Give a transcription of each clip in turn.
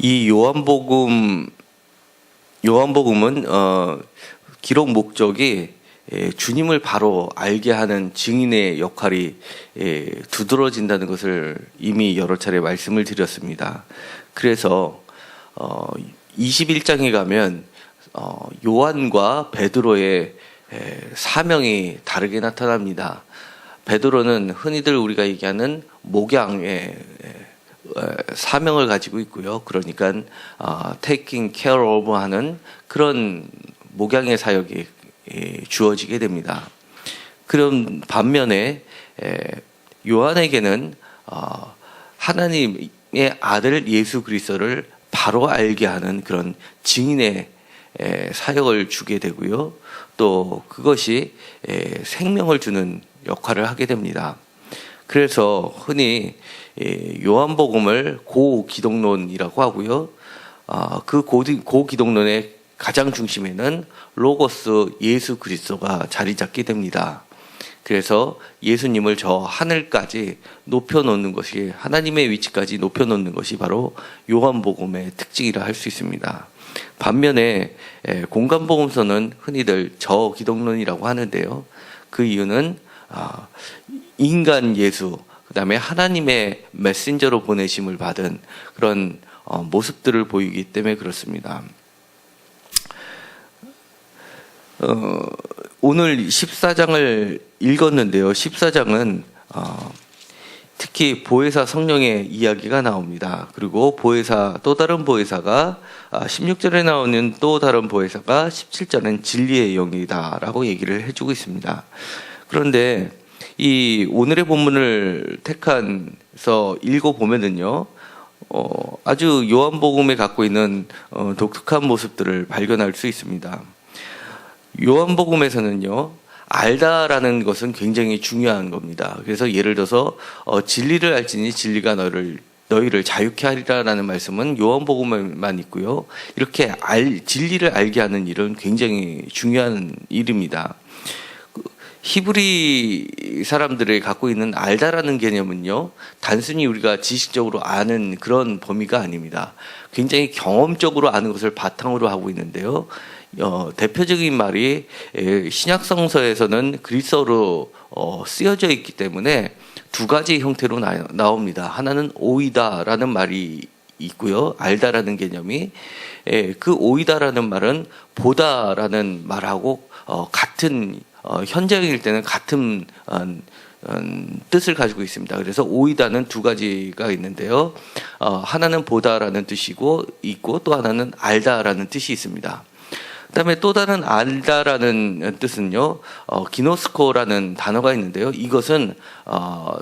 이 요한복음은 기록 목적이 주님을 바로 알게 하는 증인의 역할이 두드러진다는 것을 이미 여러 차례 말씀을 드렸습니다. 그래서 21장에 가면 요한과 베드로의 사명이 다르게 나타납니다. 베드로는 흔히들 우리가 얘기하는 목양의 사명을 가지고 있고요. 그러니까 taking care of 하는 그런 목양의 사역이 주어지게 됩니다. 그런 반면에 요한에게는 하나님의 아들 예수 그리스도를 바로 알게 하는 그런 증인의 사역을 주게 되고요. 또 그것이 생명을 주는 역할을 하게 됩니다. 그래서 흔히 요한복음을 고기독론이라고 하고요. 그 고기독론의 가장 중심에는 로고스 예수 그리스도가 자리 잡게 됩니다. 그래서 예수님을 저 하늘까지 높여놓는 것이, 하나님의 위치까지 높여놓는 것이 바로 요한복음의 특징이라 할 수 있습니다. 반면에 공간복음서는 흔히들 저기독론이라고 하는데요. 그 이유는 인간 예수, 그 다음에 하나님의 메신저로 보내심을 받은 그런 모습들을 보이기 때문에 그렇습니다. 오늘 14장을 읽었는데요. 14장은 특히 보혜사 성령의 이야기가 나옵니다. 그리고 또 다른 보혜사가 16절에 나오는 또 다른 보혜사가 17절은 진리의 영이다라고 얘기를 해주고 있습니다. 그런데 이 오늘의 본문을 택해서 읽어보면은요, 아주 요한복음에 갖고 있는 독특한 모습들을 발견할 수 있습니다. 요한복음에서는요, 알다라는 것은 굉장히 중요한 겁니다. 그래서 예를 들어서 진리를 알지니 진리가 너희를 자유케 하리라라는 말씀은 요한복음에만 있고요. 이렇게 진리를 알게 하는 일은 굉장히 중요한 일입니다. 히브리 사람들이 갖고 있는 알다라는 개념은요, 단순히 우리가 지식적으로 아는 그런 범위가 아닙니다. 굉장히 경험적으로 아는 것을 바탕으로 하고 있는데요. 대표적인 말이 신약성서에서는 그리스어로 쓰여져 있기 때문에 두 가지 형태로 나옵니다. 하나는 오이다라는 말이 있고요. 알다라는 개념이, 그 오이다라는 말은 보다라는 말하고 같은, 현재일 때는 같은 뜻을 가지고 있습니다. 그래서 오이다는 두 가지가 있는데요. 하나는 보다라는 뜻이고 있고, 또 하나는 알다라는 뜻이 있습니다. 그 다음에 또 다른 알다라는 뜻은요, 기노스코라는 단어가 있는데요. 이것은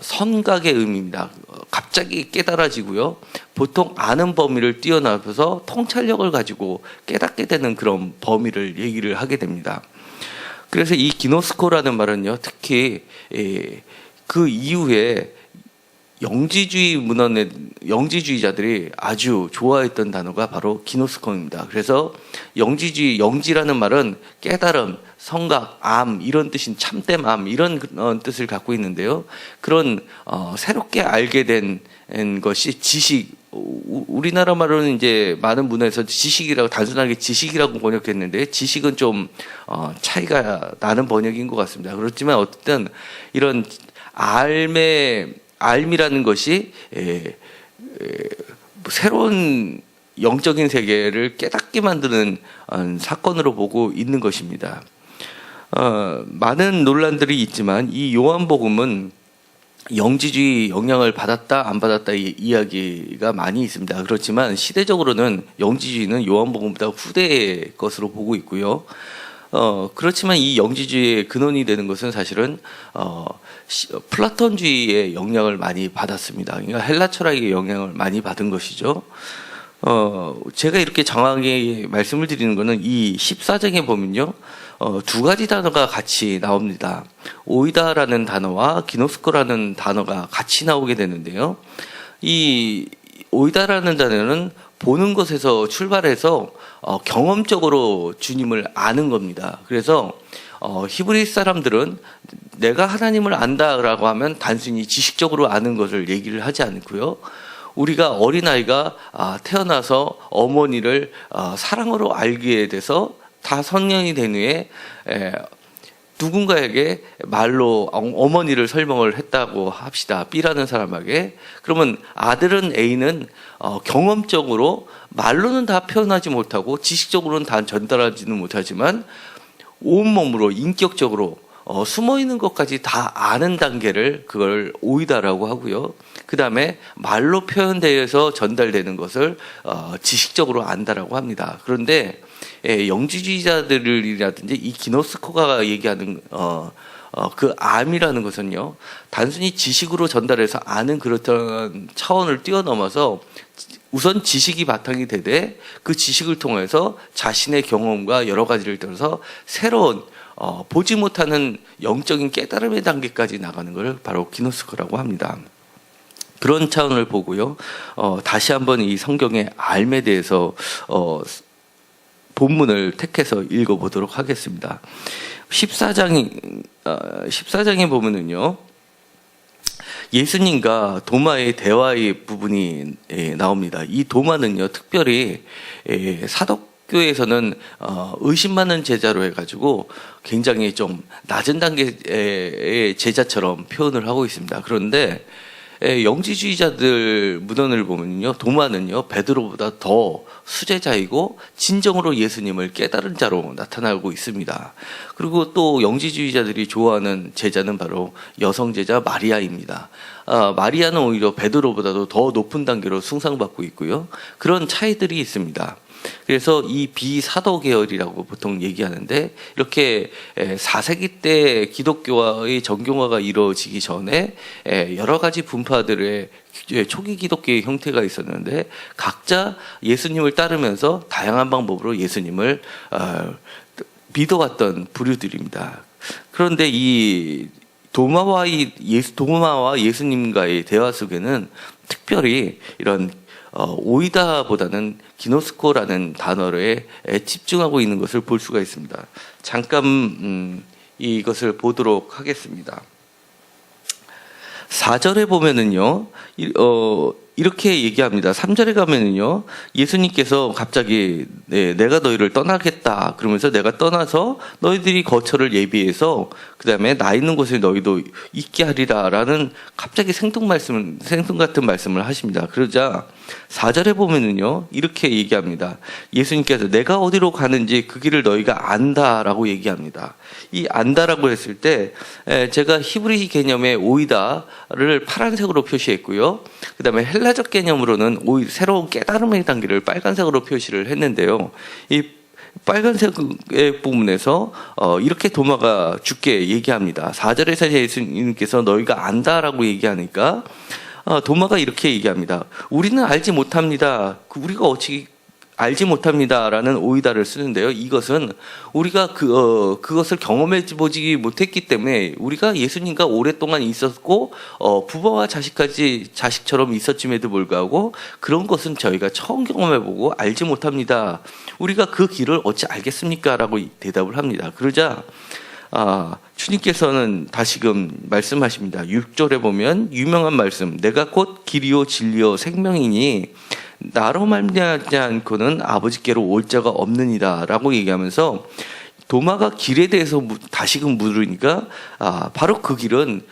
선각의 의미입니다. 갑자기 깨달아지고요. 보통 아는 범위를 뛰어넘어서 통찰력을 가지고 깨닫게 되는 그런 범위를 얘기를 하게 됩니다. 그래서 이 기노스코라는 말은요, 특히 그 이후에 영지주의자들이 아주 좋아했던 단어가 바로 기노스코입니다. 그래서 영지라는 말은 깨달음, 성각, 암 이런 뜻인 참됨암 이런 뜻을 갖고 있는데요. 그런 새롭게 알게 된 것이 지식, 우리나라 말로는 이제 많은 문화에서 지식이라고 단순하게 지식이라고 번역했는데, 지식은 좀 차이가 나는 번역인 것 같습니다. 그렇지만 어쨌든 이런 알미라는 것이 새로운 영적인 세계를 깨닫게 만드는 사건으로 보고 있는 것입니다. 많은 논란들이 있지만 이 요한복음은 영지주의 영향을 받았다 안 받았다 이야기가 많이 있습니다. 그렇지만 시대적으로는 영지주의는 요한복음보다 후대의 것으로 보고 있고요. 그렇지만 이 영지주의의 근원이 되는 것은 사실은 플라톤주의의 영향을 많이 받았습니다. 그러니까 헬라 철학의 영향을 많이 받은 것이죠. 제가 이렇게 장황하게 말씀을 드리는 것은 이 14장에 보면요, 두 가지 단어가 같이 나옵니다. 오이다라는 단어와 기노스코라는 단어가 같이 나오게 되는데요. 이 오이다라는 단어는 보는 것에서 출발해서 경험적으로 주님을 아는 겁니다. 그래서 히브리 사람들은 내가 하나님을 안다라고 하면 단순히 지식적으로 아는 것을 얘기를 하지 않고요. 우리가 어린아이가 태어나서 어머니를 사랑으로 알게 돼서 다 성년이 된 후에 누군가에게 말로 어머니를 설명을 했다고 합시다. B라는 사람에게. 그러면 아들은 A는 경험적으로 말로는 다 표현하지 못하고 지식적으로는 다 전달하지는 못하지만 온몸으로 인격적으로 숨어있는 것까지 다 아는 단계를 그걸 오이다라고 하고요. 그 다음에 말로 표현되어서 전달되는 것을 지식적으로 안다라고 합니다. 그런데 영지주의자들이라든지 이 기노스코가 얘기하는 그 암이라는 것은요, 단순히 지식으로 전달해서 아는 그렇던 차원을 뛰어넘어서 우선 지식이 바탕이 되되 그 지식을 통해서 자신의 경험과 여러 가지를 들어서 새로운 보지 못하는 영적인 깨달음의 단계까지 나가는 걸 바로 기노스코라고 합니다. 그런 차원을 보고요. 다시 한번 이 성경의 알에 대해서 본문을 택해서 읽어보도록 하겠습니다. 14장에 보면은요, 예수님과 도마의 대화의 부분이 나옵니다. 이 도마는요, 특별히 사독교에서는 의심 많은 제자로 해가지고 굉장히 좀 낮은 단계의 제자처럼 표현을 하고 있습니다. 그런데 영지주의자들 문헌을 보면요, 도마는요 베드로보다 더 수제자이고 진정으로 예수님을 깨달은 자로 나타나고 있습니다. 그리고 또 영지주의자들이 좋아하는 제자는 바로 여성 제자 마리아입니다. 마리아는 오히려 베드로보다도 더 높은 단계로 숭상받고 있고요. 그런 차이들이 있습니다. 그래서 이 비사도 계열이라고 보통 얘기하는데, 이렇게 4세기 때 기독교와의 정교화가 이루어지기 전에 여러 가지 분파들의 초기 기독교의 형태가 있었는데, 각자 예수님을 따르면서 다양한 방법으로 예수님을 믿어왔던 부류들입니다. 그런데 이 도마와 예수님과의 대화 속에는 특별히 이런 오이다보다는 기노스코라는 단어에 집중하고 있는 것을 볼 수가 있습니다. 잠깐 이것을 보도록 하겠습니다. 4절에 보면은요, 이렇게 얘기합니다. 3절에 가면은요, 예수님께서 갑자기 내가 너희를 떠나겠다 그러면서 내가 떠나서 너희들이 거처를 예비해서 그 다음에 나 있는 곳에 너희도 있게 하리라 라는 갑자기 생뚱 같은 말씀을 하십니다. 그러자 4절에 보면은요, 이렇게 얘기합니다. 예수님께서 내가 어디로 가는지 그 길을 너희가 안다라고 얘기합니다. 이 안다라고 했을 때 제가 히브리 개념의 오이다를 파란색으로 표시했고요. 그 다음에 헬라적 개념으로는 새로운 깨달음의 단계를 빨간색으로 표시를 했는데요. 이 빨간색의 부분에서 이렇게 도마가 죽게 얘기합니다. 4절에서 예수님께서 너희가 안다라고 얘기하니까 도마가 이렇게 얘기합니다. 우리는 알지 못합니다. 우리가 어찌 알지 못합니다라는 오이다를 쓰는데요. 이것은 우리가 그것을 경험해보지 못했기 때문에, 우리가 예수님과 오랫동안 있었고 부모와 자식처럼 있었음에도 불구하고 그런 것은 저희가 처음 경험해보고 알지 못합니다. 우리가 그 길을 어찌 알겠습니까? 라고 대답을 합니다. 그러자 주님께서는 다시금 말씀하십니다. 6절에 보면 유명한 말씀, 내가 곧 길이요 진리요 생명이니 나로 말미암지 않고는 아버지께로 올 자가 없느니라 라고 얘기하면서, 도마가 길에 대해서 다시금 물으니까 바로 그 길은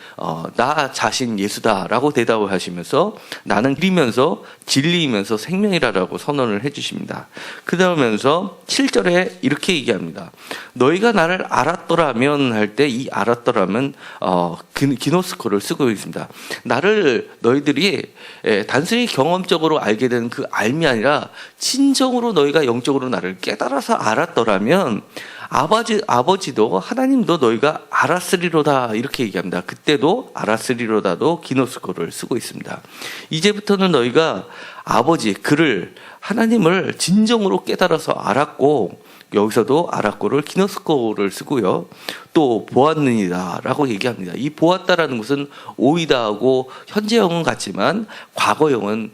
나 자신 예수다라고 대답을 하시면서 나는 길이면서 진리이면서 생명이라고 선언을 해주십니다. 그러면서 7절에 이렇게 얘기합니다. 너희가 나를 알았더라면 할 때 이 알았더라면 기노스코를 쓰고 있습니다. 나를 너희들이 단순히 경험적으로 알게 되는 그 알미 아니라 진정으로 너희가 영적으로 나를 깨달아서 알았더라면 아버지도 하나님도 너희가 알았으리로다 이렇게 얘기합니다. 그때도 알았으리로다도 기노스코를 쓰고 있습니다. 이제부터는 너희가 아버지 그를 하나님을 진정으로 깨달아서 알았고, 여기서도 알았고를 기노스코를 쓰고요. 또 보았느니라 라고 얘기합니다. 이 보았다라는 것은 오이다하고 현재형은 같지만 과거형은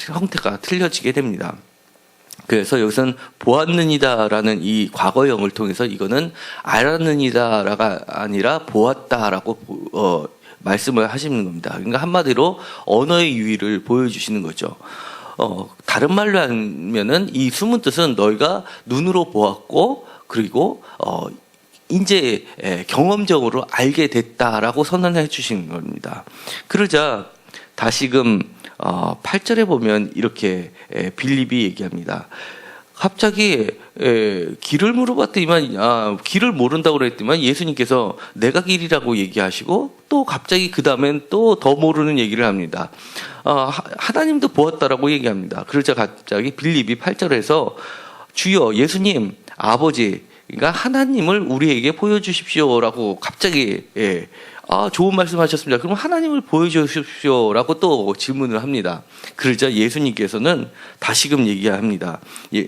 형태가 틀려지게 됩니다. 그래서 여기서는 보았느니다라는 이 과거형을 통해서 이거는 알았느니다가 아니라 보았다라고 말씀을 하시는 겁니다. 그러니까 한마디로 언어의 유의를 보여주시는 거죠. 다른 말로 하면은 이 숨은 뜻은 너희가 눈으로 보았고 그리고 이제 경험적으로 알게 됐다라고 선언해 주시는 겁니다. 그러자 다시금 8절에 보면 이렇게 빌립이 얘기합니다. 갑자기 길을 물어봤더니만 길을 모른다고 그랬더니만 예수님께서 내가 길이라고 얘기하시고 또 갑자기 그 다음엔 또 더 모르는 얘기를 합니다. 하나님도 보았다라고 얘기합니다. 그러자 갑자기 빌립이 8절에서 주여 예수님 아버지 그러니까 하나님을 우리에게 보여주십시오라고 갑자기 좋은 말씀하셨습니다. 그럼 하나님을 보여주십시오라고 또 질문을 합니다. 그러자 예수님께서는 다시금 얘기합니다.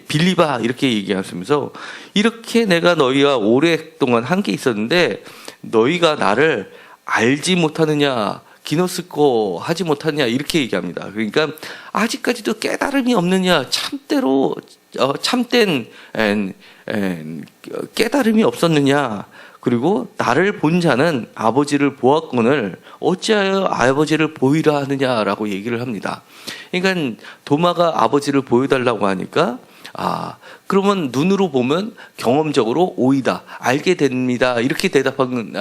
빌립아 이렇게 얘기하시면서 이렇게 내가 너희와 오랫동안 함께 있었는데 너희가 나를 알지 못하느냐 기노스코 하지 못하느냐 이렇게 얘기합니다. 그러니까 아직까지도 깨달음이 없느냐 참된 깨달음이 없었느냐 그리고 나를 본 자는 아버지를 보았거늘 어찌하여 아버지를 보이라 하느냐라고 얘기를 합니다. 그러니까 도마가 아버지를 보여달라고 하니까 그러면 눈으로 보면 경험적으로 오이다 알게 됩니다 이렇게 대답한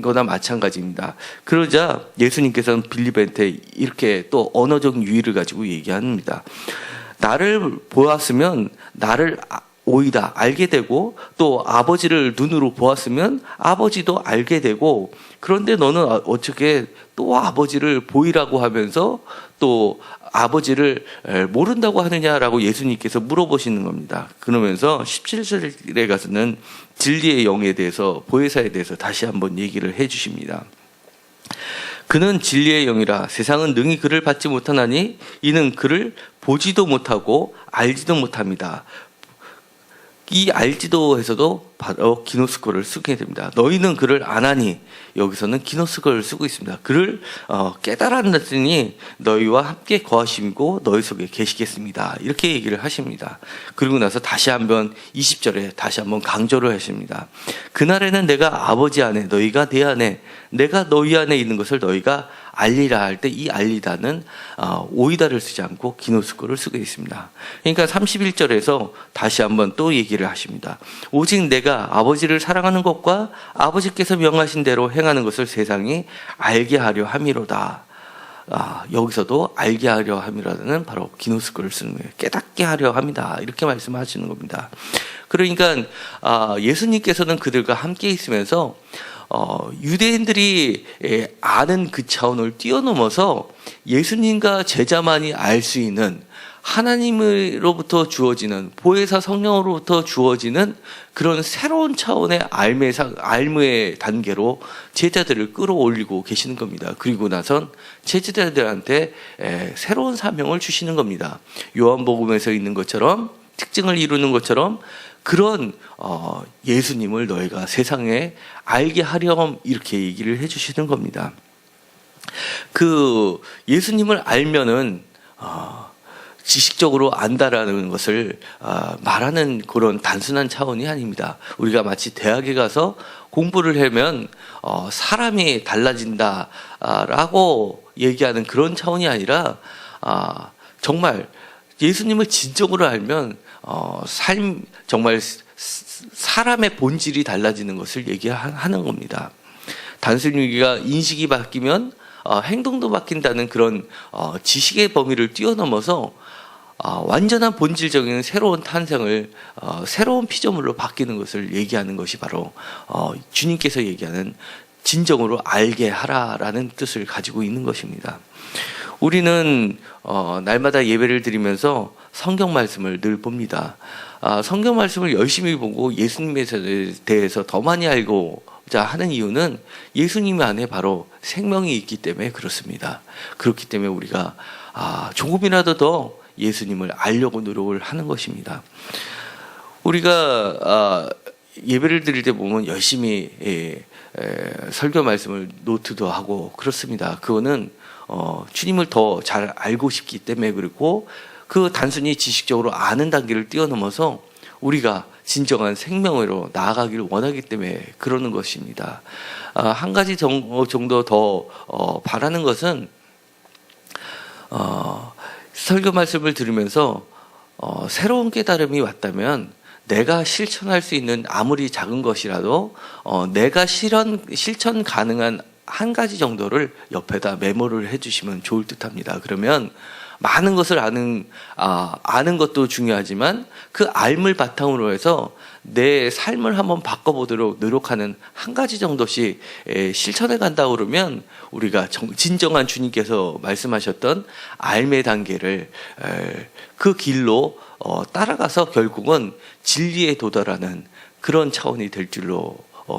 거나 마찬가지입니다. 그러자 예수님께서는 빌립한테 이렇게 또 언어적 유의를 가지고 얘기합니다. 나를 보았으면 나를 오이다 알게 되고 또 아버지를 눈으로 보았으면 아버지도 알게 되고 그런데 너는 어떻게 또 아버지를 보이라고 하면서 또 아버지를 모른다고 하느냐라고 예수님께서 물어보시는 겁니다. 그러면서 17절에 가서는 진리의 영에 대해서 보혜사에 대해서 다시 한번 얘기를 해 주십니다. 그는 진리의 영이라 세상은 능히 그를 받지 못하나니 이는 그를 보지도 못하고 알지도 못합니다. 이 알지도에서도 바로 기노스코를 쓰게 됩니다. 너희는 그를 아나니 여기서는 기노스코를 쓰고 있습니다. 그를 깨달았으니 너희와 함께 거하시고 너희 속에 계시겠습니다. 이렇게 얘기를 하십니다. 그리고 나서 다시 한번 20절에 다시 한번 강조를 하십니다. 그날에는 내가 아버지 안에 너희가 내 안에 내가 너희 안에 있는 것을 너희가 알리라 할 때 이 알리다는 오이다를 쓰지 않고 기노스코를 쓰고 있습니다. 그러니까 31절에서 다시 한번 또 얘기를 하십니다. 오직 내가 아버지를 사랑하는 것과 아버지께서 명하신 대로 행하는 것을 세상이 알게 하려 함이로다. 여기서도 알게 하려 함이라는 바로 기노스코를 쓰는 거예요. 깨닫게 하려 함이다. 이렇게 말씀하시는 겁니다. 그러니까 예수님께서는 그들과 함께 있으면서 유대인들이 아는 그 차원을 뛰어넘어서 예수님과 제자만이 알 수 있는 하나님으로부터 주어지는 보혜사 성령으로부터 주어지는 그런 새로운 차원의 알무의 단계로 제자들을 끌어올리고 계시는 겁니다. 그리고 나선 제자들한테 새로운 사명을 주시는 겁니다. 요한복음에서 있는 것처럼 특징을 이루는 것처럼 그런 예수님을 너희가 세상에 알게 하렴 이렇게 얘기를 해주시는 겁니다. 그 예수님을 알면은 지식적으로 안다라는 것을 말하는 그런 단순한 차원이 아닙니다. 우리가 마치 대학에 가서 공부를 하면 사람이 달라진다라고 얘기하는 그런 차원이 아니라 정말 예수님을 진정으로 알면 정말 사람의 본질이 달라지는 것을 얘기하는 겁니다. 단순히 우리가 인식이 바뀌면 행동도 바뀐다는 그런 지식의 범위를 뛰어넘어서 완전한 본질적인 새로운 탄생을 새로운 피조물로 바뀌는 것을 얘기하는 것이 바로 주님께서 얘기하는 진정으로 알게 하라라는 뜻을 가지고 있는 것입니다. 우리는 날마다 예배를 드리면서 성경 말씀을 늘 봅니다. 성경 말씀을 열심히 보고 예수님에 대해서 더 많이 알고자 하는 이유는 예수님 안에 바로 생명이 있기 때문에 그렇습니다. 그렇기 때문에 우리가 조금이라도 더 예수님을 알려고 노력을 하는 것입니다. 우리가 예배를 드릴 때 보면 열심히 설교 말씀을 노트도 하고 그렇습니다. 그거는 주님을 더 잘 알고 싶기 때문에 그렇고 그 단순히 지식적으로 아는 단계를 뛰어넘어서 우리가 진정한 생명으로 나아가기를 원하기 때문에 그러는 것입니다. 한 가지 정도 더 바라는 것은 설교 말씀을 들으면서 새로운 깨달음이 왔다면 내가 실천할 수 있는 아무리 작은 것이라도 내가 실천 가능한 한 가지 정도를 옆에다 메모를 해주시면 좋을 듯합니다. 그러면 많은 것을 아는 것도 중요하지만 그 알을 바탕으로 해서 내 삶을 한번 바꿔보도록 노력하는 한 가지 정도씩 실천해 간다 그러면 우리가 진정한 주님께서 말씀하셨던 알매 단계를 그 길로 따라가서 결국은 진리에 도달하는 그런 차원이 될 줄로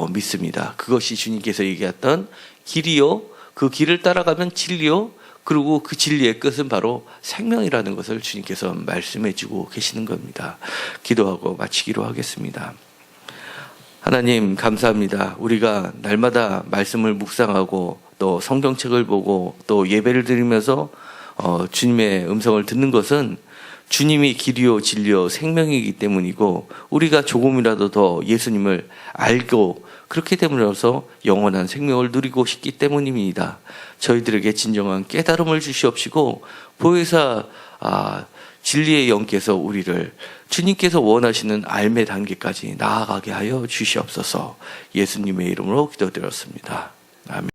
믿습니다. 그것이 주님께서 얘기했던 길이요, 그 길을 따라가면 진리요, 그리고 그 진리의 끝은 바로 생명이라는 것을 주님께서 말씀해 주고 계시는 겁니다. 기도하고 마치기로 하겠습니다. 하나님 감사합니다. 우리가 날마다 말씀을 묵상하고 또 성경책을 보고 또 예배를 드리면서 주님의 음성을 듣는 것은 주님이 길이요 진리요 생명이기 때문이고 우리가 조금이라도 더 예수님을 알고 그렇기 때문이라서 영원한 생명을 누리고 싶기 때문입니다. 저희들에게 진정한 깨달음을 주시옵시고 보혜사 진리의 영께서 우리를 주님께서 원하시는 알매 단계까지 나아가게 하여 주시옵소서. 예수님의 이름으로 기도드렸습니다. 아멘.